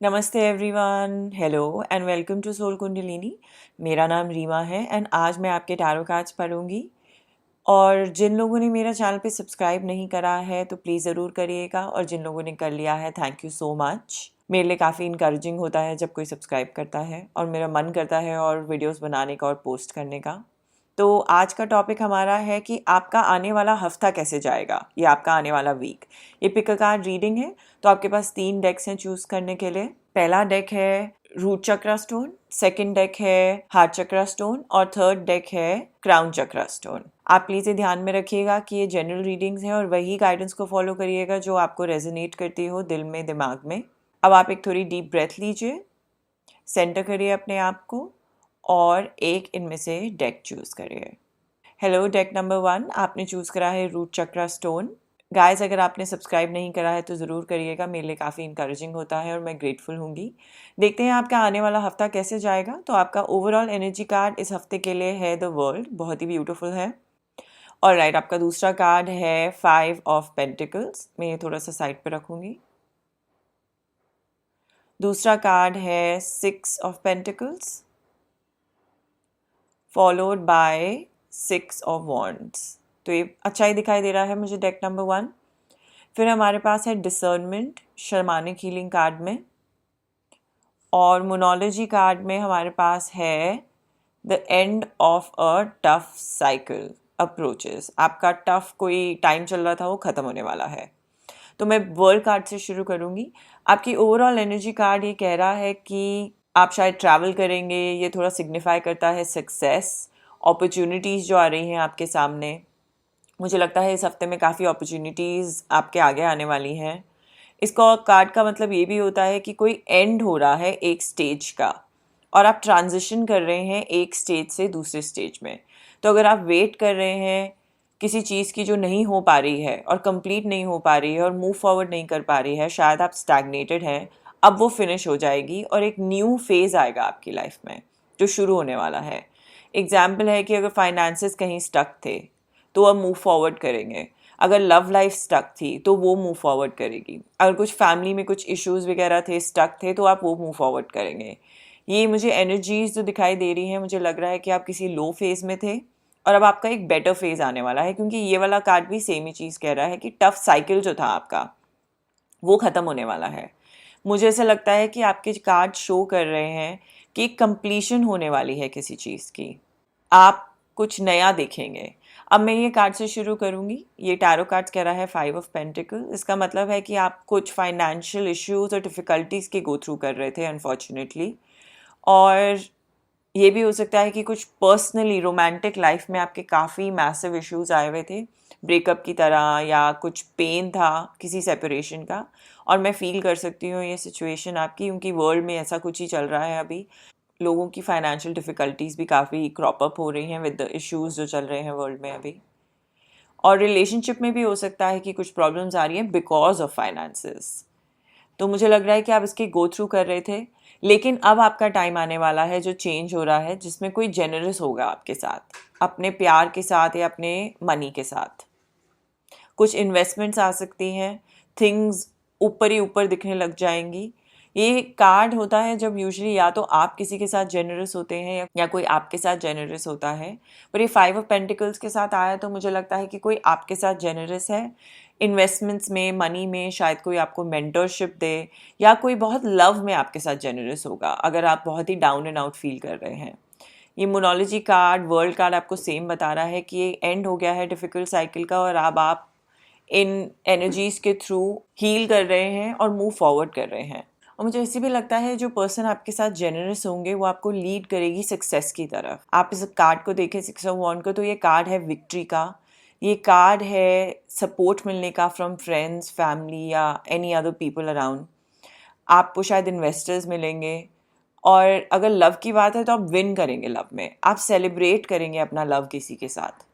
नमस्ते everyone, hello and welcome to soul Kundalini. मेरा नाम रीमा है एंड आज मैं आपके टैरो कार्ड्स पढ़ूंगी। और जिन लोगों ने मेरा चैनल पे सब्सक्राइब नहीं करा है तो प्लीज़ ज़रूर करिएगा, और जिन लोगों ने कर लिया है थैंक यू सो मच। मेरे लिए काफ़ी इनकरेजिंग होता है जब कोई सब्सक्राइब करता है और मेरा मन करता है और वीडियोस बनाने का और पोस्ट करने का। तो आज का टॉपिक हमारा है कि आपका आने वाला हफ्ता कैसे जाएगा, या आपका आने वाला वीक। ये पिक अ कार्ड रीडिंग है, तो आपके पास 3 डेक्स हैं चूज़ करने के लिए। पहला डेक है रूट चक्रा स्टोन, सेकंड डेक है हार्ट चक्रा स्टोन और थर्ड डेक है क्राउन चक्रा स्टोन। आप प्लीज़ ये ध्यान में रखिएगा कि ये जनरल रीडिंग्स हैं और वही गाइडेंस को फॉलो करिएगा जो आपको रेजोनेट करती हो दिल में, दिमाग में। अब आप एक थोड़ी डीप ब्रेथ लीजिए, सेंटर करिए अपने आप को और एक इनमें से डेक चूज़ करिए। हेलो डेक नंबर 1, आपने चूज़ करा है रूट चक्रा स्टोन। गाइस, अगर आपने सब्सक्राइब नहीं करा है तो ज़रूर करिएगा, मेरे लिए काफ़ी इंकरेजिंग होता है और मैं ग्रेटफुल होंगी। देखते हैं आपका आने वाला हफ्ता कैसे जाएगा। तो आपका ओवरऑल एनर्जी कार्ड इस हफ्ते के लिए है द वर्ल्ड, बहुत ही ब्यूटीफुल है। और राइट, आपका दूसरा कार्ड है 5 ऑफ पेंटिकल्स। मैं ये थोड़ा सा साइड पे रखूँगी। दूसरा कार्ड है 6 of pentacles followed by 6 of wands. तो ये अच्छा ही दिखाई दे रहा है मुझे डेक नंबर 1। फिर हमारे पास है डिसर्नमेंट शर्मानिक हीलिंग कार्ड में, और मोनोलॉजी कार्ड में हमारे पास है the end of a tough cycle approaches. आपका टफ कोई टाइम चल रहा था, वो ख़त्म होने वाला है। तो मैं वर्ल्ड कार्ड से शुरू करूँगी। आपकी ओवरऑल एनर्जी कार्ड ये कह रहा है कि आप शायद ट्रैवल करेंगे। ये थोड़ा सिग्निफाई करता है सक्सेस, अपॉर्चुनिटीज़ जो आ रही हैं आपके सामने। मुझे लगता है इस हफ्ते में काफ़ी अपॉर्चुनिटीज़ आपके आगे आने वाली हैं। इसका कार्ड का मतलब ये भी होता है कि कोई एंड हो रहा है एक स्टेज का, और आप ट्रांजिशन कर रहे हैं एक स्टेज से दूसरे स्टेज में। तो अगर आप वेट कर रहे हैं किसी चीज़ की जो नहीं हो पा रही है और कंप्लीट नहीं हो पा रही है और मूव फॉरवर्ड नहीं कर पा रही है, शायद आप स्टैग्नेटेड हैं, अब वो फिनिश हो जाएगी और एक न्यू फेज़ आएगा आपकी लाइफ में जो शुरू होने वाला है। एग्जाम्पल है कि अगर फाइनेंसेस कहीं स्टक थे तो अब मूव फॉरवर्ड करेंगे। अगर लव लाइफ स्टक थी तो वो मूव फॉरवर्ड करेगी। अगर कुछ फैमिली में कुछ इश्यूज़ वगैरह थे, स्टक थे, तो आप वो मूव फॉरवर्ड करेंगे। ये मुझे एनर्जीज जो दिखाई दे रही हैं, मुझे लग रहा है कि आप किसी लो फेज़ में थे और अब आपका एक बेटर फेज़ आने वाला है, क्योंकि ये वाला कार्ड भी सेम ही चीज़ कह रहा है कि टफ साइकिल जो था आपका वो ख़त्म होने वाला है। मुझे ऐसा लगता है कि आपके कार्ड शो कर रहे हैं कि एक कंप्लीशन होने वाली है किसी चीज़ की। आप कुछ नया देखेंगे। अब मैं ये कार्ड से शुरू करूँगी। ये टैरो कार्ड्स कह रहा है 5 ऑफ पेंटिकल। इसका मतलब है कि आप कुछ फाइनेंशियल इश्यूज़ और डिफ़िकल्टीज़ के गो थ्रू कर रहे थे अनफॉर्चुनेटली, और ये भी हो सकता है कि कुछ पर्सनली रोमांटिक लाइफ में आपके काफ़ी मैसिव इश्यूज़ आए हुए थे, ब्रेकअप की तरह, या कुछ पेन था किसी सेपरेशन का। और मैं फ़ील कर सकती हूँ ये सिचुएशन आपकी, क्योंकि वर्ल्ड में ऐसा कुछ ही चल रहा है अभी। लोगों की फाइनेंशियल डिफ़िकल्टीज़ भी काफ़ी क्रॉप अप हो रही हैं विद द इश्यूज़ जो चल रहे हैं वर्ल्ड में अभी। और रिलेशनशिप में भी हो सकता है कि कुछ प्रॉब्लम्स आ रही हैं बिकॉज ऑफ फाइनेंसेस। तो मुझे लग रहा है कि आप इसके गो थ्रू कर रहे थे, लेकिन अब आपका टाइम आने वाला है जो चेंज हो रहा है, जिसमें कोई जेनरस होगा आपके साथ, अपने प्यार के साथ या अपने मनी के साथ। कुछ इन्वेस्टमेंट्स आ सकती हैं, थिंग्स ऊपर ही ऊपर दिखने लग जाएंगी। ये कार्ड होता है जब यूजुअली या तो आप किसी के साथ जेनरस होते हैं या कोई आपके साथ जेनरस होता है। पर ये 5 ऑफ पेंटिकल्स के साथ आया तो मुझे लगता है कि कोई आपके साथ जेनरस है इन्वेस्टमेंट्स में, मनी में। शायद कोई आपको मेंटरशिप दे, या कोई बहुत लव में आपके साथ जेनरस होगा अगर आप बहुत ही डाउन एंड आउट फील कर रहे हैं। ये मोनोलॉजी कार्ड, वर्ल्ड कार्ड आपको सेम बता रहा है कि ये एंड हो गया है डिफ़िकल्ट साइकिल का, और अब आप इन एनर्जीज़ के थ्रू हील कर रहे हैं और मूव फॉरवर्ड कर रहे हैं। और मुझे ऐसे भी लगता है जो पर्सन आपके साथ जेनरस होंगे वो आपको लीड करेगी सक्सेस की तरफ। आप इस कार्ड को देखें 6 ऑफ वॉन्ड को, तो ये कार्ड है विक्ट्री का। ये कार्ड है सपोर्ट मिलने का फ्रॉम फ्रेंड्स, फैमिली या एनी अदर पीपल अराउंड। आपको शायद इन्वेस्टर्स मिलेंगे, और अगर लव की बात है तो आप विन करेंगे लव में, आप सेलिब्रेट करेंगे अपना लव किसी के साथ।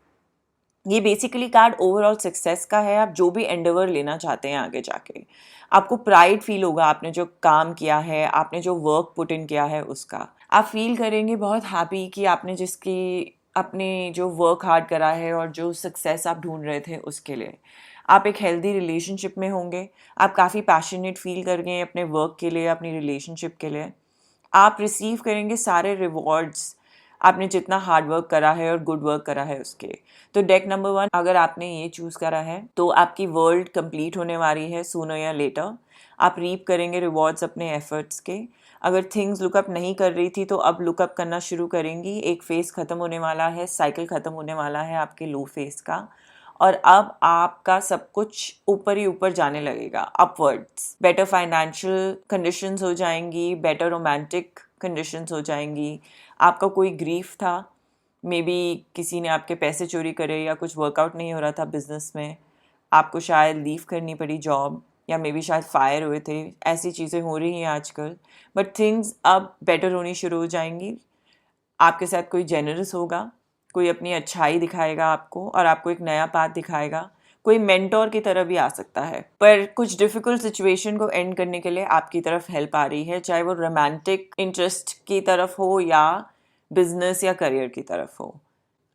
ये बेसिकली कार्ड ओवरऑल सक्सेस का है। आप जो भी एंडेवर लेना चाहते हैं आगे जाके, आपको प्राइड फील होगा आपने जो काम किया है, आपने जो वर्क पुट इन किया है उसका। आप फील करेंगे बहुत हैप्पी कि आपने जिसकी अपने जो वर्क हार्ड करा है और जो सक्सेस आप ढूंढ रहे थे उसके लिए आप एक हेल्दी रिलेशनशिप में होंगे, आप काफ़ी पैशनेट फील करेंगे अपने वर्क के लिए, अपनी रिलेशनशिप के लिए। आप रिसीव करेंगे सारे रिवॉर्ड्स आपने जितना हार्ड वर्क करा है और गुड वर्क करा है उसके। तो डेक नंबर 1 अगर आपने ये चूज़ करा है तो आपकी वर्ल्ड कंप्लीट होने वाली है सूनर या लेटर। आप रीप करेंगे रिवॉर्ड्स अपने एफर्ट्स के। अगर थिंग्स लुकअप नहीं कर रही थी तो अब लुकअप करना शुरू करेंगी। एक फेज़ ख़त्म होने वाला है, साइकिल ख़त्म होने वाला है आपके लो फेज़ का, और अब आपका सब कुछ ऊपर ही ऊपर जाने लगेगा, अपवर्ड्स। बेटर फाइनेंशियल कंडीशंस हो जाएंगी, बेटर रोमांटिक कंडीशंस हो जाएंगी। आपका कोई ग्रीफ था, मे बी किसी ने आपके पैसे चोरी करे या कुछ वर्कआउट नहीं हो रहा था बिजनेस में, आपको शायद लीव करनी पड़ी जॉब, या मे बी शायद फायर हुए थे। ऐसी चीज़ें हो रही हैं आजकल, बट थिंग्स अब बेटर होनी शुरू हो जाएंगी। आपके साथ कोई जेनरस होगा, कोई अपनी अच्छाई दिखाएगा आपको और आपको एक नया पाथ दिखाएगा। कोई मेंटोर की तरह भी आ सकता है, पर कुछ डिफ़िकल्ट सिचुएशन को एंड करने के लिए आपकी तरफ हेल्प आ रही है, चाहे वो रोमांटिक इंटरेस्ट की तरफ हो या बिजनेस या करियर की तरफ हो।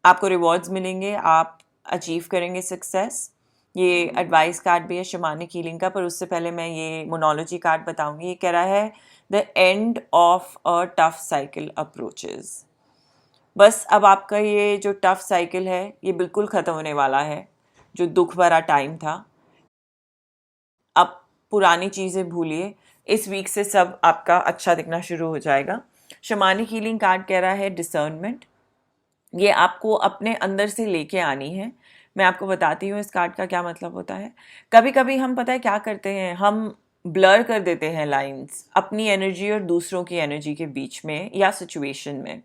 आपको रिवॉर्ड्स मिलेंगे, आप अचीव करेंगे सक्सेस। ये एडवाइस कार्ड भी है शमानिक हीलिंग का, पर उससे पहले मैं ये मोनोलॉजी कार्ड बताऊंगी। ये कह रहा है the end of a tough cycle approaches. बस अब आपका ये जो टफ साइकिल है ये बिल्कुल ख़त्म होने वाला है, जो दुख भरा टाइम था। अब पुरानी चीज़ें भूलिए, इस वीक से सब आपका अच्छा दिखना शुरू हो जाएगा। शमानिक हीलिंग कार्ड कह रहा है डिसर्नमेंट। ये आपको अपने अंदर से लेके आनी है। मैं आपको बताती हूँ इस कार्ड का क्या मतलब होता है। कभी कभी हम पता है क्या करते हैं, हम ब्लर कर देते हैं लाइंस अपनी एनर्जी और दूसरों की एनर्जी के बीच में या सिचुएशन में।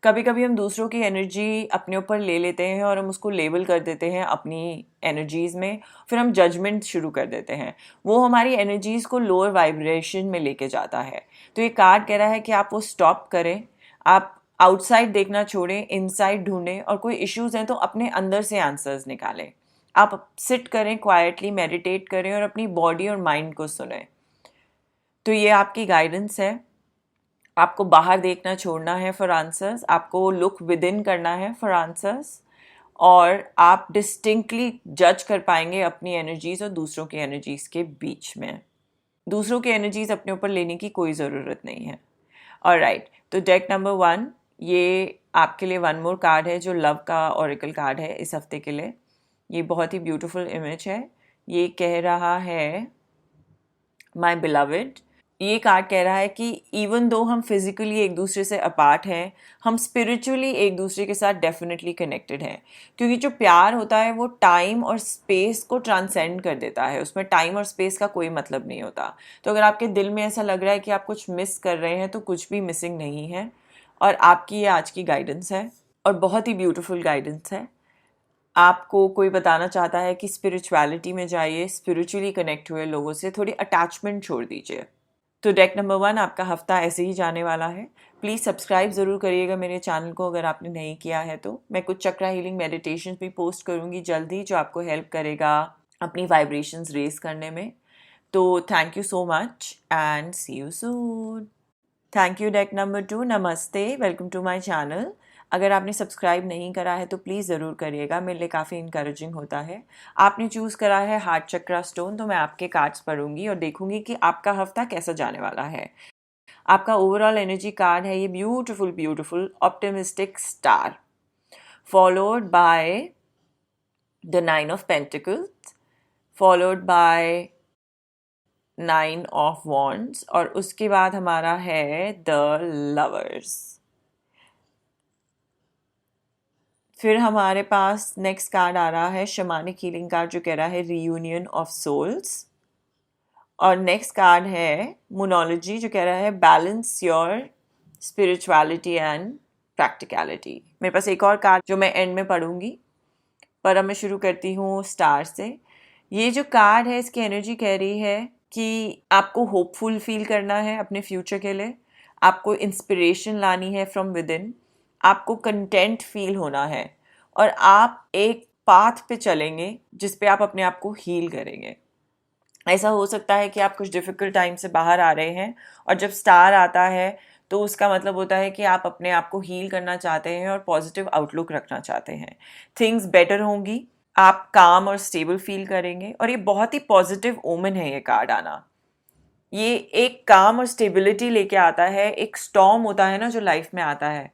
कभी कभी हम दूसरों की एनर्जी अपने ऊपर ले लेते हैं और हम उसको लेबल कर देते हैं अपनी एनर्जीज़ में, फिर हम जजमेंट शुरू कर देते हैं। वो हमारी एनर्जीज़ को लोअर वाइब्रेशन में लेके जाता है। तो ये कार्ड कह रहा है कि आप वो स्टॉप करें, आप आउटसाइड देखना छोड़ें, इनसाइड ढूंढें, और कोई इश्यूज़ हैं तो अपने अंदर से आंसर्स निकालें। आप सिट करें, क्वाइटली मेडिटेट करें और अपनी बॉडी और माइंड को सुनें। तो ये आपकी गाइडेंस है। आपको बाहर देखना छोड़ना है फॉर आंसर्स, आपको लुक विद इन करना है फॉर आंसर्स, और आप डिस्टिंक्टली जज कर पाएंगे अपनी एनर्जीज़ और दूसरों की एनर्जीज़ के बीच में। दूसरों की एनर्जीज़ अपने ऊपर लेने की कोई ज़रूरत नहीं है। ऑलराइट, तो डेक नंबर 1 ये आपके लिए वन मोर कार्ड है जो लव का ऑरेकल कार्ड है इस हफ्ते के लिए। ये बहुत ही ब्यूटीफुल इमेज है। ये कह रहा है माई बिलवेड। ये कार्ड कह रहा है कि इवन दो हम फिजिकली एक दूसरे से अपार्ट हैं, हम स्पिरिचुअली एक दूसरे के साथ डेफिनेटली कनेक्टेड हैं। क्योंकि जो प्यार होता है वो टाइम और स्पेस को ट्रांसेंड कर देता है, उसमें टाइम और स्पेस का कोई मतलब नहीं होता। तो अगर आपके दिल में ऐसा लग रहा है कि आप कुछ मिस कर रहे हैं तो कुछ भी मिसिंग नहीं है, और आपकी ये आज की गाइडेंस है, और बहुत ही ब्यूटीफुल गाइडेंस है। आपको कोई बताना चाहता है कि स्पिरिचुअलिटी में जाइए, स्पिरिचुअली कनेक्ट हुए लोगों से थोड़ी अटैचमेंट छोड़ दीजिए। तो डेक नंबर 1 आपका हफ्ता ऐसे ही जाने वाला है। प्लीज़ सब्सक्राइब ज़रूर करिएगा मेरे चैनल को अगर आपने नहीं किया है तो। मैं कुछ चक्रा हीलिंग मेडिटेशन भी पोस्ट करूँगी जल्दी, जो आपको हेल्प करेगा अपनी वाइब्रेशंस रेज करने में। तो thank you so much and see you soon. Thank you deck number 2। नमस्ते, वेलकम टू माय चैनल। अगर आपने सब्सक्राइब नहीं करा है तो प्लीज़ ज़रूर करिएगा, मेरे लिए काफ़ी इंकरेजिंग होता है। आपने चूज़ करा है हार्ट चक्रा स्टोन, तो मैं आपके कार्ड्स पढ़ूंगी और देखूंगी कि आपका हफ्ता कैसा जाने वाला है। आपका ओवरऑल एनर्जी कार्ड है ये beautiful beautiful optimistic star, followed by the 9 of pentacles, followed by 9 of wands, और उसके बाद हमारा है द लवर्स। फिर हमारे पास नेक्स्ट कार्ड आ रहा है शमानिक हीलिंग कार्ड, जो कह रहा है रीयूनियन ऑफ सोल्स। और नेक्स्ट कार्ड है मोनोलॉजी, जो कह रहा है balance your spirituality and practicality. मेरे पास एक और कार्ड जो मैं एंड में पढ़ूंगी, पर अब मैं शुरू करती हूँ स्टार से। ये जो कार्ड है इसकी एनर्जी कह रही है कि आपको होपफुल फील करना है अपने फ्यूचर के लिए, आपको इंस्पिरेशन लानी है फ्रॉम विद इन, आपको कंटेंट फील होना है, और आप एक पाथ पे चलेंगे जिस पे आप अपने आप को हील करेंगे। ऐसा हो सकता है कि आप कुछ डिफ़िकल्ट टाइम से बाहर आ रहे हैं, और जब स्टार आता है तो उसका मतलब होता है कि आप अपने आप को हील करना चाहते हैं और पॉजिटिव आउटलुक रखना चाहते हैं। थिंग्स बेटर होंगी, आप काम और स्टेबल फील करेंगे, और ये बहुत ही पॉजिटिव ओमन है ये कार्ड आना। ये एक काम और स्टेबिलिटी लेके आता है। एक स्टॉर्म होता है ना जो लाइफ में आता है,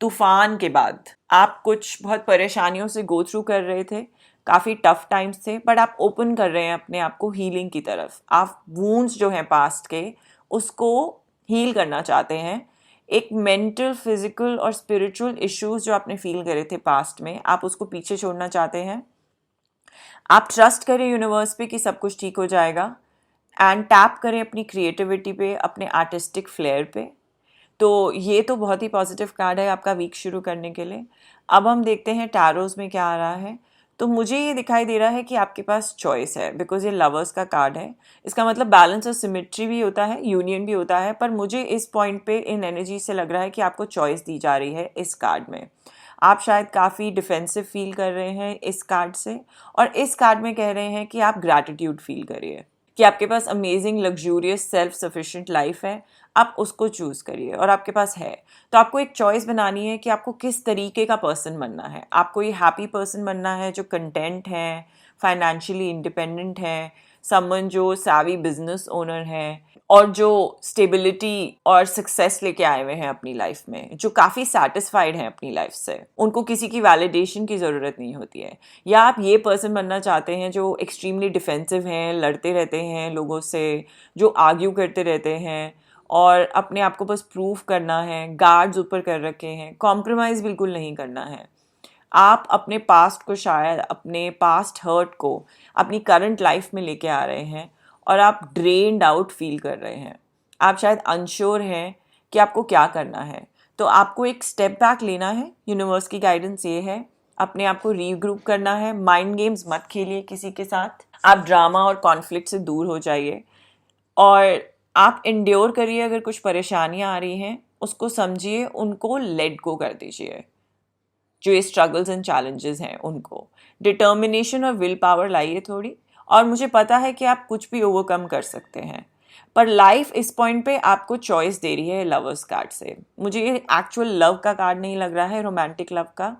तूफान के बाद आप कुछ बहुत परेशानियों से गो थ्रू कर रहे थे, काफ़ी टफ टाइम्स थे, बट आप ओपन कर रहे हैं अपने आप को हीलिंग की तरफ। आप वूंड्स जो हैं पास्ट के, उसको हील करना चाहते हैं। एक मेंटल, फिजिकल और स्पिरिचुअल इश्यूज जो आपने फील करे थे पास्ट में, आप उसको पीछे छोड़ना चाहते हैं। आप ट्रस्ट करें यूनिवर्स पे कि सब कुछ ठीक हो जाएगा, एंड टैप करें अपनी क्रिएटिविटी पे, अपने आर्टिस्टिक फ्लेयर पे। तो ये तो बहुत ही पॉजिटिव कार्ड है आपका वीक शुरू करने के लिए। अब हम देखते हैं टैरोज में क्या आ रहा है। तो मुझे ये दिखाई दे रहा है कि आपके पास चॉइस है, बिकॉज ये लवर्स का कार्ड है। इसका मतलब बैलेंस और सिमेट्री भी होता है, यूनियन भी होता है, पर मुझे इस पॉइंट पे इन एनर्जी से लग रहा है कि आपको चॉइस दी जा रही है इस कार्ड में। आप शायद काफ़ी डिफेंसिव फील कर रहे हैं इस कार्ड से, और इस कार्ड में कह रहे हैं कि आप ग्रैटिट्यूड फील करिए कि आपके पास amazing luxurious self sufficient life है। आप उसको चूज़ करिए, और आपके पास है। तो आपको एक चॉइस बनानी है कि आपको किस तरीके का पर्सन बनना है। आपको ये हैप्पी पर्सन बनना है जो कंटेंट है, फाइनेंशियली इंडिपेंडेंट है, समवन जो savvy बिजनेस ओनर है, और जो स्टेबिलिटी और सक्सेस लेके आए हुए हैं अपनी लाइफ में, जो काफ़ी सेटिस्फाइड हैं अपनी लाइफ से, उनको किसी की वैलिडेशन की ज़रूरत नहीं होती है। या आप ये पर्सन बनना चाहते हैं जो एक्सट्रीमली डिफेंसिव हैं, लड़ते रहते हैं लोगों से, जो आर्ग्यू करते रहते हैं, और अपने आप को बस प्रूव करना है, गार्ड्स ऊपर कर रखे हैं, कॉम्प्रोमाइज़ बिल्कुल नहीं करना है। आप अपने पास्ट को, शायद अपने पास्ट हर्ट को अपनी करंट लाइफ में लेके आ रहे हैं, और आप ड्रेन्ड आउट फील कर रहे हैं। आप शायद अनश्योर हैं कि आपको क्या करना है। तो आपको एक स्टेप बैक लेना है। यूनिवर्स की गाइडेंस ये है, अपने आप को रीग्रुप करना है। माइंड गेम्स मत खेलिए किसी के साथ। आप ड्रामा और कॉन्फ्लिक्ट से दूर हो जाइए, और आप इंड्योर करिए। अगर कुछ परेशानियां आ रही हैं, उसको समझिए, उनको लेट गो कर दीजिए। जो ये स्ट्रगल्स एंड चैलेंजेस हैं उनको डिटर्मिनेशन और विल पावर लाइए थोड़ी, और मुझे पता है कि आप कुछ भी ओवरकम कर सकते हैं। पर लाइफ इस पॉइंट पे आपको चॉइस दे रही है लवर्स कार्ड से। मुझे ये एक्चुअल लव का कार्ड नहीं लग रहा है, रोमांटिक लव का।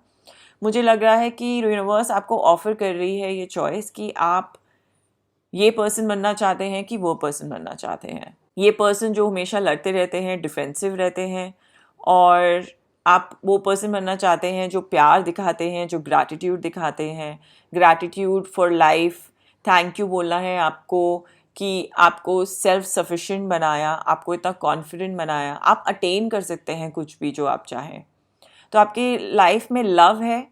मुझे लग रहा है कि यूनिवर्स आपको ऑफर कर रही है ये चॉइस कि आप ये पर्सन बनना चाहते हैं कि वो पर्सन बनना चाहते हैं। ये पर्सन जो हमेशा लड़ते रहते हैं, डिफेंसिव रहते हैं, और आप वो पर्सन बनना चाहते हैं जो प्यार दिखाते हैं, जो ग्रैटिट्यूड दिखाते हैं, gratitude for life. Thank you बोलना है आपको कि आपको सेल्फ सफिशिएंट बनाया, आपको इतना कॉन्फिडेंट बनाया। आप अटेन कर सकते हैं कुछ भी जो आप चाहें। तो आपकी लाइफ में लव है,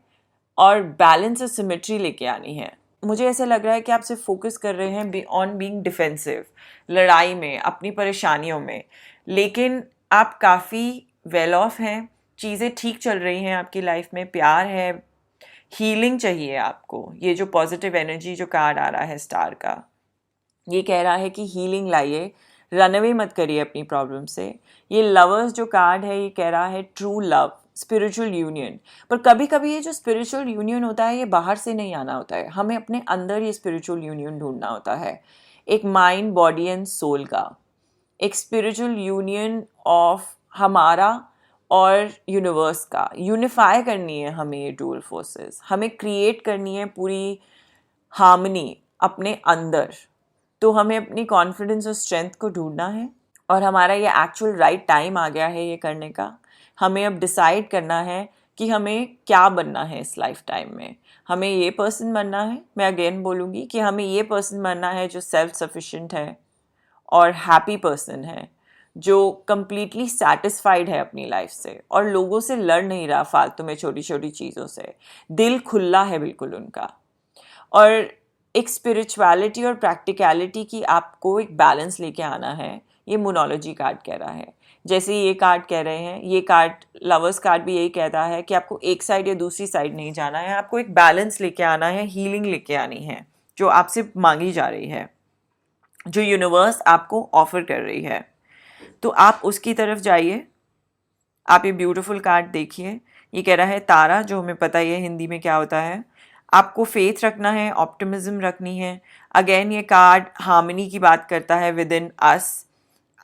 और बैलेंस और सिमेट्री लेके आनी है। मुझे ऐसा लग रहा है कि आप सिर्फ फोकस कर रहे हैं ऑन बीइंग डिफेंसिव, लड़ाई में, अपनी परेशानियों में, लेकिन आप काफ़ी वेल ऑफ हैं। चीज़ें ठीक चल रही हैं आपकी लाइफ में, प्यार है, हीलिंग चाहिए आपको। ये जो पॉजिटिव एनर्जी जो कार्ड आ रहा है स्टार का, ये कह रहा है कि हीलिंग लाइए, रन अवे मत करिए अपनी प्रॉब्लम से। ये लवर्स जो कार्ड है, ये कह रहा है ट्रू लव, स्पिरिचुअल यूनियन। पर कभी कभी ये जो स्पिरिचुअल यूनियन होता है, ये बाहर से नहीं आना होता है, हमें अपने अंदर ये स्पिरिचुअल यूनियन ढूंढना होता है। एक माइंड, बॉडी एंड सोल का एक स्पिरिचुअल यूनियन ऑफ हमारा और यूनिवर्स का। यूनिफाई करनी है हमें ये डुअल फोर्सेस, हमें क्रिएट करनी है पूरी हार्मनी अपने अंदर। तो हमें अपनी कॉन्फिडेंस और स्ट्रेंथ को ढूंढना है, और हमारा ये एक्चुअल राइट टाइम आ गया है ये करने का। हमें अब डिसाइड करना है कि हमें क्या बनना है इस लाइफ टाइम में। हमें ये पर्सन बनना है, मैं अगेन बोलूँगी कि हमें ये पर्सन बनना है जो सेल्फ सफिशिएंट है और हैप्पी पर्सन है, जो कम्प्लीटली सेटिस्फाइड है अपनी लाइफ से, और लोगों से लड़ नहीं रहा फालतू में छोटी छोटी चीज़ों से। दिल खुला है बिल्कुल उनका। और एक स्पिरिचुअलिटी और प्रैक्टिकलिटी की आपको एक बैलेंस लेके आना है, ये मोनोलॉजी कार्ड कह रहा है। जैसे ये कार्ड कह रहे हैं, ये कार्ड, लवर्स कार्ड भी यही कहता है कि आपको एक साइड या दूसरी साइड नहीं जाना है, आपको एक बैलेंस लेके आना है, हीलिंग लेके आनी है जो आपसे मांगी जा रही है, जो यूनिवर्स आपको ऑफर कर रही है। तो आप उसकी तरफ जाइए। आप ये ब्यूटीफुल कार्ड देखिए, ये कह रहा है तारा, जो हमें पता ही है हिंदी में क्या होता है। आपको फेथ रखना है, ऑप्टिमिज्म रखनी है। अगेन ये कार्ड हार्मनी की बात करता है विद इन अस।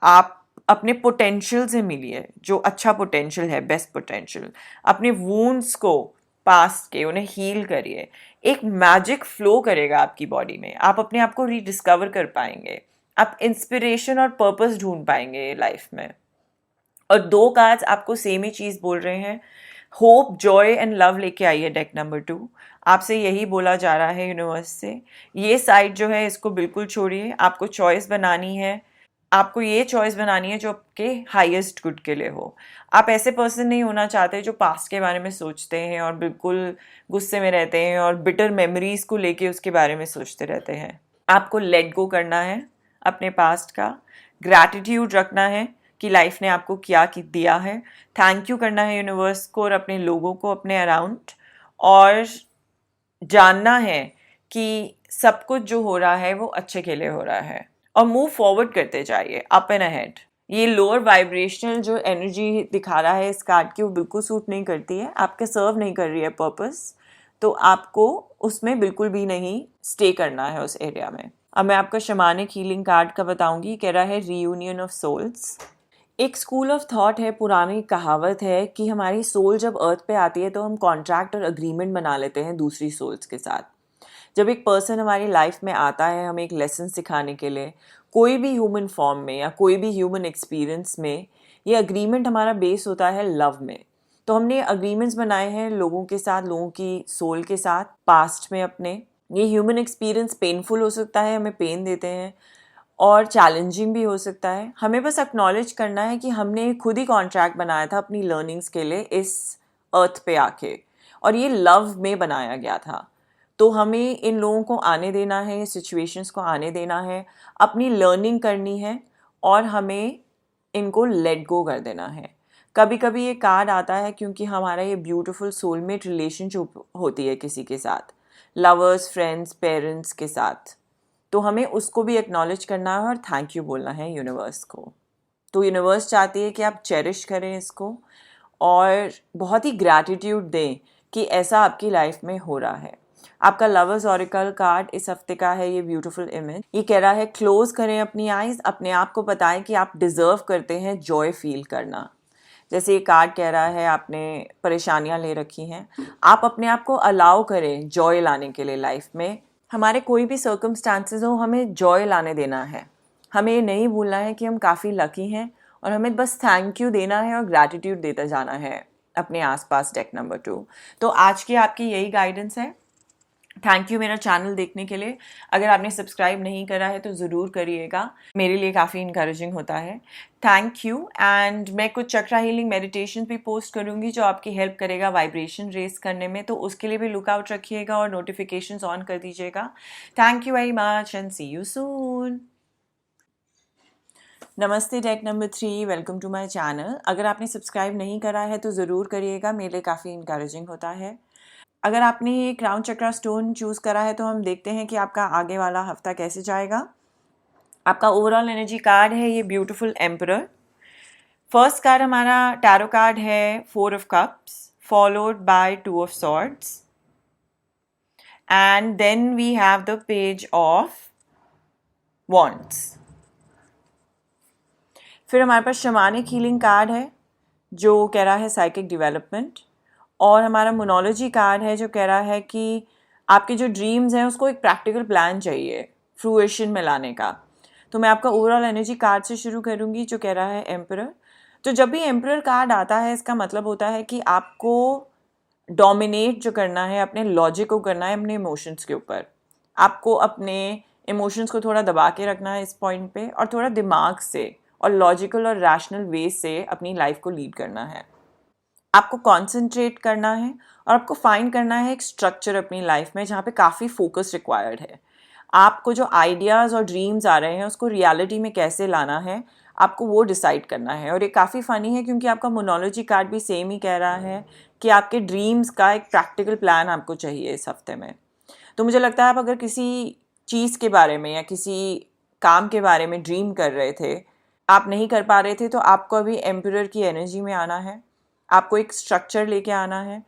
आप अपने पोटेंशियल से मिलिए, जो अच्छा पोटेंशियल है, बेस्ट पोटेंशियल। अपने वूंड्स को पास्ट के, उन्हें हील करिए। एक मैजिक फ्लो करेगा आपकी बॉडी में, आप अपने आप को रीडिस्कवर कर पाएंगे, आप इंस्पिरेशन और पर्पस ढूंढ पाएंगे लाइफ में। और 2 कार्ड्स आपको सेम ही चीज़ बोल रहे हैं, होप, जॉय एंड लव लेके आइए डेक नंबर 2। आपसे यही बोला जा रहा है यूनिवर्स से, ये साइड जो है इसको बिल्कुल छोड़िए, आपको चॉइस बनानी है, आपको ये चॉइस बनानी है जो आपके हाईएस्ट गुड के लिए हो। आप ऐसे पर्सन नहीं होना चाहते जो पास्ट के बारे में सोचते हैं और बिल्कुल गुस्से में रहते हैं और बिटर मेमोरीज को लेके उसके बारे में सोचते रहते हैं। आपको लेट गो करना है अपने पास्ट का, ग्रैटिट्यूड रखना है कि लाइफ ने आपको क्या दिया है, थैंक यू करना है यूनिवर्स को और अपने लोगों को अपने अराउंड, और जानना है कि सब कुछ जो हो रहा है वो अच्छे के लिए हो रहा है, और मूव फॉरवर्ड करते जाइए, अप एंड अहेड। ये लोअर वाइब्रेशनल जो एनर्जी दिखा रहा है इस कार्ड की, वो बिल्कुल सूट नहीं करती है, आपके सर्व नहीं कर रही है पर्पस, तो आपको उसमें बिल्कुल भी नहीं स्टे करना है उस एरिया में। अब मैं आपका शमानिक हीलिंग कार्ड का बताऊंगी। कह रहा है रीयूनियन ऑफ सोल्स। एक स्कूल ऑफ थॉट है, पुरानी कहावत है कि हमारी सोल जब अर्थ पे आती है तो हम कॉन्ट्रैक्ट और अग्रीमेंट बना लेते हैं दूसरी सोल्स के साथ। जब एक पर्सन हमारी लाइफ में आता है हमें एक लेसन सिखाने के लिए, कोई भी ह्यूमन फॉर्म में या कोई भी ह्यूमन एक्सपीरियंस में, ये अग्रीमेंट हमारा बेस होता है लव में। तो हमने अग्रीमेंट्स बनाए हैं लोगों के साथ, लोगों की सोल के साथ, पास्ट में अपने। ये ह्यूमन एक्सपीरियंस पेनफुल हो सकता है, हमें पेन देते हैं, और चैलेंजिंग भी हो सकता है। हमें बस एक्नॉलेज करना है कि हमने खुद ही कॉन्ट्रैक्ट बनाया था अपनी लर्निंग्स के लिए इस अर्थ पे आके, और ये लव में बनाया गया था। तो हमें इन लोगों को आने देना है, सिचुएशंस को आने देना है, अपनी लर्निंग करनी है, और हमें इनको लेट गो कर देना है। कभी कभी ये कार्ड आता है क्योंकि हमारा ये ब्यूटीफुल सोलमेट रिलेशनशिप होती है किसी के साथ, लवर्स, फ्रेंड्स, पेरेंट्स के साथ, तो हमें उसको भी एक्नॉलेज करना है और थैंक यू बोलना है यूनिवर्स को। तो यूनिवर्स चाहती है कि आप चेरिश करें इसको और बहुत ही ग्रैटिट्यूड दें कि ऐसा आपकी लाइफ में हो रहा है। आपका लवर्स ऑरिकल कार्ड इस हफ्ते का है ये ब्यूटीफुल इमेज। ये कह रहा है क्लोज करें अपनी आईज, अपने आप को बताएं कि आप डिजर्व करते हैं जॉय फील करना। जैसे ये कार्ड कह रहा है आपने परेशानियां ले रखी हैं, आप अपने आप को अलाउ करें जॉय लाने के लिए लाइफ में। हमारे कोई भी सर्कमस्टांसेस हो, हमें जॉय लाने देना है। हमें ये नहीं भूलना है कि हम काफ़ी लकी हैं, और हमें बस थैंक यू देना है और ग्रैटिट्यूड देता जाना है अपने आसपास। Deck number 2। तो आज की आपकी यही गाइडेंस है। थैंक यू मेरा चैनल देखने के लिए। अगर आपने सब्सक्राइब नहीं करा है तो ज़रूर करिएगा, मेरे लिए काफ़ी इंकरेजिंग होता है। Thank you. एंड मैं कुछ चक्रा हीलिंग मेडिटेशन भी पोस्ट करूँगी जो आपकी हेल्प करेगा वाइब्रेशन रेस करने में, तो उसके लिए भी लुकआउट रखिएगा और नोटिफिकेशंस ऑन कर दीजिएगा। Thank you very much and see you soon. नमस्ते deck number 3, welcome to my channel. अगर आपने सब्सक्राइब नहीं करा है तो ज़रूर करिएगा, मेरे लिए काफ़ी इंकरेजिंग होता है। अगर आपने ये क्राउन चक्रा स्टोन चूज़ करा है तो हम देखते हैं कि आपका आगे वाला हफ्ता कैसे जाएगा। आपका ओवरऑल एनर्जी कार्ड है ये ब्यूटीफुल एम्परर। फर्स्ट कार्ड हमारा टैरो कार्ड है 4 of cups followed by 2 of swords, and then we have the page of wands. फिर हमारे पास शमानिक हीलिंग कार्ड है जो कह रहा है साइकिक डेवलपमेंट, और हमारा मोनोलॉजी कार्ड है जो कह रहा है कि आपके जो ड्रीम्स हैं उसको एक प्रैक्टिकल प्लान चाहिए फ्रूएशन में लाने का। तो मैं आपका ओवरऑल एनर्जी कार्ड से शुरू करूंगी जो कह रहा है एम्परर। तो जब भी एम्परर कार्ड आता है इसका मतलब होता है कि आपको डोमिनेट जो करना है अपने लॉजिक को करना है अपने इमोशंस के ऊपर। आपको अपने इमोशंस को थोड़ा दबा के रखना है इस पॉइंट पे, और थोड़ा दिमाग से और लॉजिकल और रैशनल वे से अपनी लाइफ को लीड करना है। आपको कॉन्सेंट्रेट करना है और आपको फाइंड करना है एक स्ट्रक्चर अपनी लाइफ में जहाँ पे काफ़ी फोकस रिक्वायर्ड है। आपको जो आइडियाज़ और ड्रीम्स आ रहे हैं उसको रियलिटी में कैसे लाना है, आपको वो डिसाइड करना है। और ये काफ़ी फ़नी है क्योंकि आपका मोनोलॉजी कार्ड भी सेम ही कह रहा है कि आपके ड्रीम्स का एक प्रैक्टिकल प्लान आपको चाहिए इस हफ्ते में। तो मुझे लगता है आप अगर किसी चीज़ के बारे में या किसी काम के बारे में ड्रीम कर रहे थे, आप नहीं कर पा रहे थे, तो आपको अभी एम्परर की एनर्जी में आना है। आपको एक स्ट्रक्चर लेके आना है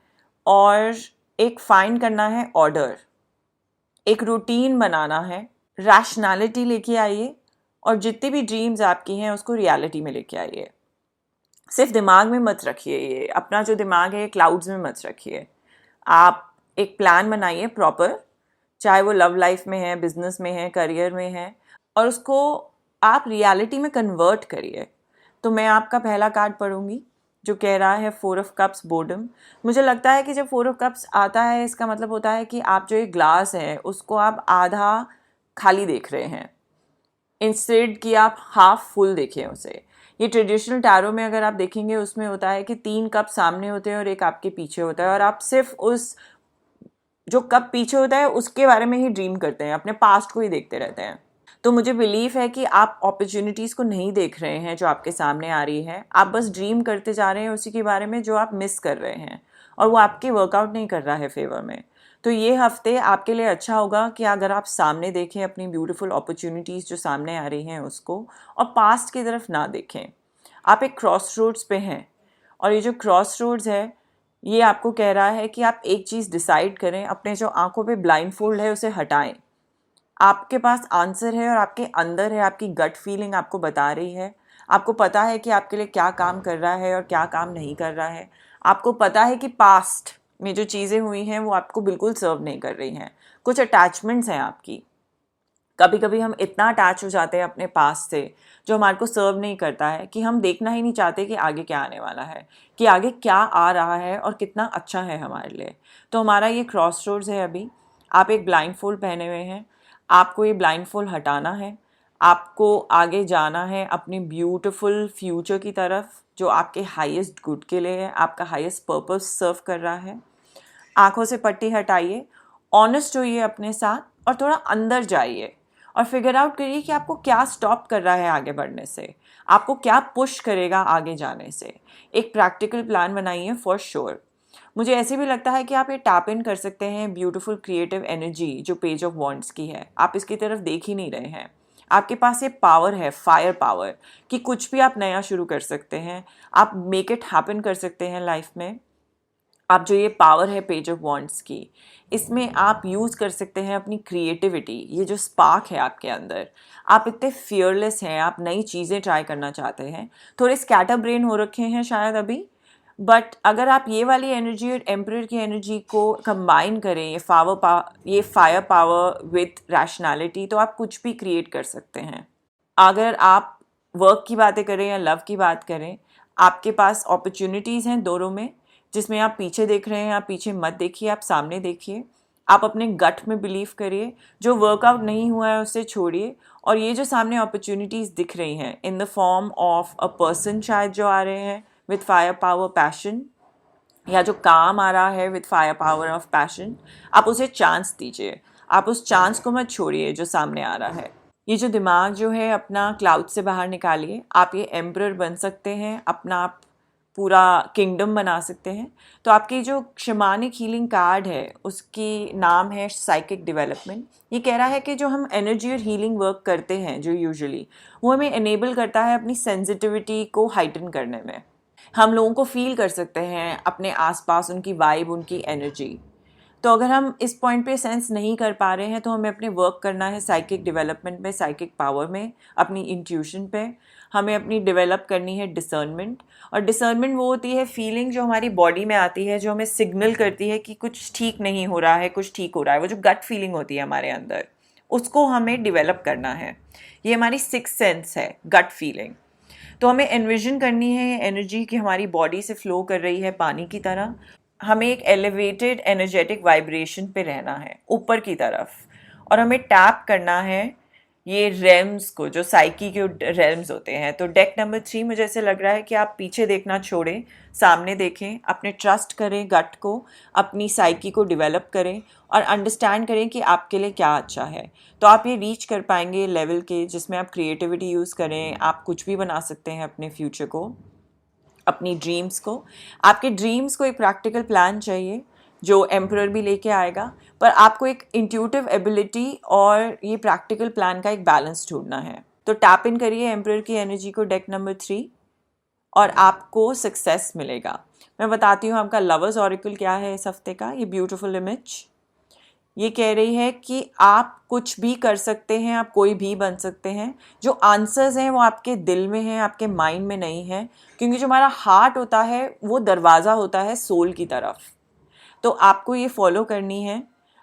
और एक फाइंड करना है ऑर्डर, एक रूटीन बनाना है, रैशनैलिटी लेके आइए, और जितनी भी ड्रीम्स आपकी हैं उसको रियलिटी में लेके आइए। सिर्फ दिमाग में मत रखिए, ये अपना जो दिमाग है क्लाउड्स में मत रखिए। आप एक प्लान बनाइए प्रॉपर, चाहे वो लव लाइफ में है, बिजनेस में है, करियर में है, और उसको आप रियलिटी में कन्वर्ट करिए। तो मैं आपका पहला कार्ड पढ़ूंगी जो कह रहा है 4 of Cups, बोर्डम। मुझे लगता है कि जब 4 of Cups आता है, इसका मतलब होता है कि आप जो एक ग्लास है उसको आप आधा खाली देख रहे हैं, इंस्टेड कि आप हाफ फुल देखें उसे। ये ट्रेडिशनल टैरो में अगर आप देखेंगे उसमें होता है कि 3 कप सामने होते हैं और एक आपके पीछे होता है, और आप सिर्फ उस जो कप पीछे होता है उसके बारे में ही ड्रीम करते हैं, अपने पास्ट को ही देखते रहते हैं। तो मुझे बिलीव है कि आप अपॉर्चुनिटीज़ को नहीं देख रहे हैं जो आपके सामने आ रही है, आप बस ड्रीम करते जा रहे हैं उसी के बारे में जो आप मिस कर रहे हैं, और वो आपके वर्कआउट नहीं कर रहा है फेवर में। तो ये हफ्ते आपके लिए अच्छा होगा कि अगर आप सामने देखें अपनी ब्यूटीफुल अपॉर्चुनिटीज़ जो सामने आ रही हैं उसको, और पास्ट की तरफ ना देखें। आप एक क्रॉस रोड्स पे हैं, और ये जो क्रॉस रोड्स है ये आपको कह रहा है कि आप एक चीज़ डिसाइड करें, अपने जो आंखों पे ब्लाइंड फोल्ड है उसे हटाएं। आपके पास आंसर है और आपके अंदर है, आपकी गट फीलिंग आपको बता रही है। आपको पता है कि आपके लिए क्या काम कर रहा है और क्या काम नहीं कर रहा है। आपको पता है कि पास्ट में जो चीज़ें हुई हैं वो आपको बिल्कुल सर्व नहीं कर रही हैं। कुछ अटैचमेंट्स हैं आपकी। कभी कभी हम इतना अटैच हो जाते हैं अपने पास्ट से जो हमारे को सर्व नहीं करता है कि हम देखना ही नहीं चाहते कि आगे क्या आने वाला है, कि आगे क्या आ रहा है और कितना अच्छा है हमारे लिए। तो हमारा ये क्रॉस रोड्स है अभी। आप एक ब्लाइंड फोल्ड पहने हुए हैं, आपको ये ब्लाइंड फोल्ड हटाना है। आपको आगे जाना है अपनी ब्यूटीफुल फ्यूचर की तरफ जो आपके हाईएस्ट गुड के लिए है, आपका हाईएस्ट पर्पस सर्व कर रहा है। आंखों से पट्टी हटाइए, ऑनेस्ट होइए अपने साथ और थोड़ा अंदर जाइए और फिगर आउट करिए कि आपको क्या स्टॉप कर रहा है आगे बढ़ने से, आपको क्या पुश करेगा आगे जाने से। एक प्रैक्टिकल प्लान बनाइए फॉर श्योर। मुझे ऐसे भी लगता है कि आप ये टैप इन कर सकते हैं ब्यूटीफुल क्रिएटिव एनर्जी जो पेज ऑफ वॉन्ड्स की है। आप इसकी तरफ देख ही नहीं रहे हैं। आपके पास ये पावर है, फायर पावर, कि कुछ भी आप नया शुरू कर सकते हैं, आप मेक इट हैपन कर सकते हैं लाइफ में। आप जो ये पावर है पेज ऑफ वॉन्ड्स की, इसमें आप यूज़ कर सकते हैं अपनी क्रिएटिविटी, ये जो स्पार्क है आपके अंदर। आप इतने फियरलेस हैं, आप नई चीज़ें ट्राई करना चाहते हैं, थोड़े स्कैटर ब्रेन हो रखे हैं शायद अभी, बट अगर आप ये वाली एनर्जी और एम्परर की एनर्जी को कंबाइन करें, ये फायर पावर विथ रैशनैलिटी, तो आप कुछ भी क्रिएट कर सकते हैं। अगर आप वर्क की बातें करें या लव की बात करें, आपके पास अपॉर्चुनिटीज़ हैं दोनों में, जिसमें आप पीछे देख रहे हैं। आप पीछे मत देखिए, आप सामने देखिए। आप अपने गट में बिलीव करिए, जो वर्कआउट नहीं हुआ है उसे छोड़िए, और ये जो सामने अपॉर्चुनिटीज़ दिख रही हैं in the form of a person शायद जो आ रहे हैं विथ फायर पावर पैशन, या जो काम आ रहा है with fire power of passion, आप उसे चांस दीजिए। आप उस चांस को मत छोड़िए जो सामने आ रहा है। ये जो दिमाग जो है अपना क्लाउड से बाहर निकालिए। आप ये एम्परर बन सकते हैं, अपना आप पूरा किंगडम बना सकते हैं। तो आपकी जो शमानिक हीलिंग कार्ड है उसकी नाम है साइकिक डेवलपमेंट। ये कह रहा है कि जो हम एनर्जी और हीलिंग वर्क करते हैं जो यूजुअली, वो हमें एनेबल करता है अपनी सेंसिटिविटी को हाइटन करने में। हम लोगों को फील कर सकते हैं अपने आसपास उनकी वाइब, उनकी एनर्जी। तो अगर हम इस पॉइंट पे सेंस नहीं कर पा रहे हैं तो हमें अपने वर्क करना है साइकिक डेवलपमेंट में, साइकिक पावर में, अपनी इंट्यूशन पे। हमें अपनी डेवलप करनी है डिसर्नमेंट, और डिसर्नमेंट वो होती है फीलिंग जो हमारी बॉडी में आती है, जो हमें सिग्नल करती है कि कुछ ठीक नहीं हो रहा है, कुछ ठीक हो रहा है। वो जो गट फीलिंग होती है हमारे अंदर, उसको हमें डिवेलप करना है। ये हमारी सिक्स सेंस है, गट फीलिंग। तो हमें एनविजन करनी है ये एनर्जी कि हमारी बॉडी से फ्लो कर रही है पानी की तरह। हमें एक एलिवेटेड एनर्जेटिक वाइब्रेशन पे रहना है ऊपर की तरफ, और हमें टैप करना है ये रेल्म्स को, जो साइकी के रेल्म्स होते हैं। तो डेक नंबर 3 मुझे ऐसे लग रहा है कि आप पीछे देखना छोड़ें, सामने देखें, अपने ट्रस्ट करें गट को, अपनी साइकी को डेवलप करें और अंडरस्टैंड करें कि आपके लिए क्या अच्छा है। तो आप ये रीच कर पाएंगे लेवल के जिसमें आप क्रिएटिविटी यूज़ करें, आप कुछ भी बना सकते हैं अपने फ्यूचर को, अपनी ड्रीम्स को। आपके ड्रीम्स को एक प्रैक्टिकल प्लान चाहिए जो एम्परर भी लेके आएगा, पर आपको एक इंट्यूटिव एबिलिटी और ये प्रैक्टिकल प्लान का एक बैलेंस ढूंढना है। तो टैप इन करिए एम्परर की एनर्जी को, डेक नंबर 3, और आपको सक्सेस मिलेगा। मैं बताती हूँ आपका लवर्स ऑरिकल क्या है इस हफ्ते का। ये ब्यूटीफुल इमेज ये कह रही है कि आप कुछ भी कर सकते हैं, आप कोई भी बन सकते हैं। जो आंसर्स हैं वो आपके दिल में हैं, आपके माइंड में नहीं है, क्योंकि जो हमारा हार्ट होता है वो दरवाज़ा होता है सोल की तरफ। तो आपको ये फॉलो करनी है।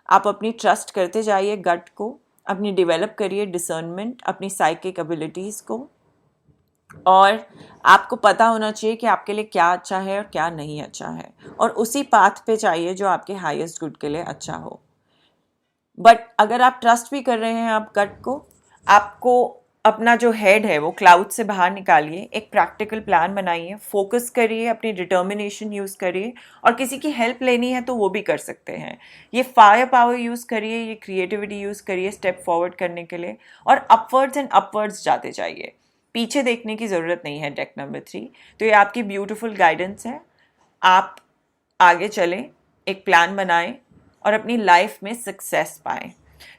आप अपनी ट्रस्ट करते जाइए गट को, अपनी डेवलप करिए डिसर्नमेंट, अपनी साइकिक एबिलिटीज़ को, और आपको पता होना चाहिए कि आपके लिए क्या अच्छा है और क्या नहीं अच्छा है, और उसी पाथ पे चाहिए जो आपके हाईएस्ट गुड के लिए अच्छा हो। बट अगर आप ट्रस्ट भी कर रहे हैं आप गट को, आपको अपना जो हेड है वो क्लाउड से बाहर निकालिए, एक प्रैक्टिकल प्लान बनाइए, फोकस करिए, अपनी डिटर्मिनेशन यूज़ करिए, और किसी की हेल्प लेनी है तो वो भी कर सकते हैं। ये फायर पावर यूज़ करिए, ये क्रिएटिविटी यूज़ करिए स्टेप फॉरवर्ड करने के लिए, और अपवर्ड्स एंड अपवर्ड्स जाते जाइए। पीछे देखने की ज़रूरत नहीं है डेक नंबर 3। तो ये आपकी ब्यूटीफुल गाइडेंस है। आप आगे चलें, एक प्लान बनाएं और अपनी लाइफ में सक्सेस पाएं।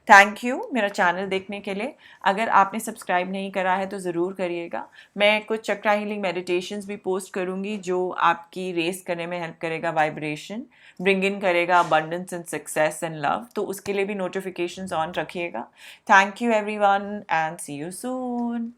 थैंक यू मेरा चैनल देखने के लिए। अगर आपने सब्सक्राइब नहीं करा है तो ज़रूर करिएगा। मैं कुछ चक्रा हीलिंग मेडिटेशंस भी पोस्ट करूँगी जो आपकी रेस करने में हेल्प करेगा, वाइब्रेशन ब्रिंग इन करेगा, abundance and success and love. तो उसके लिए भी नोटिफिकेशंस ऑन रखिएगा। Thank you everyone and see you soon.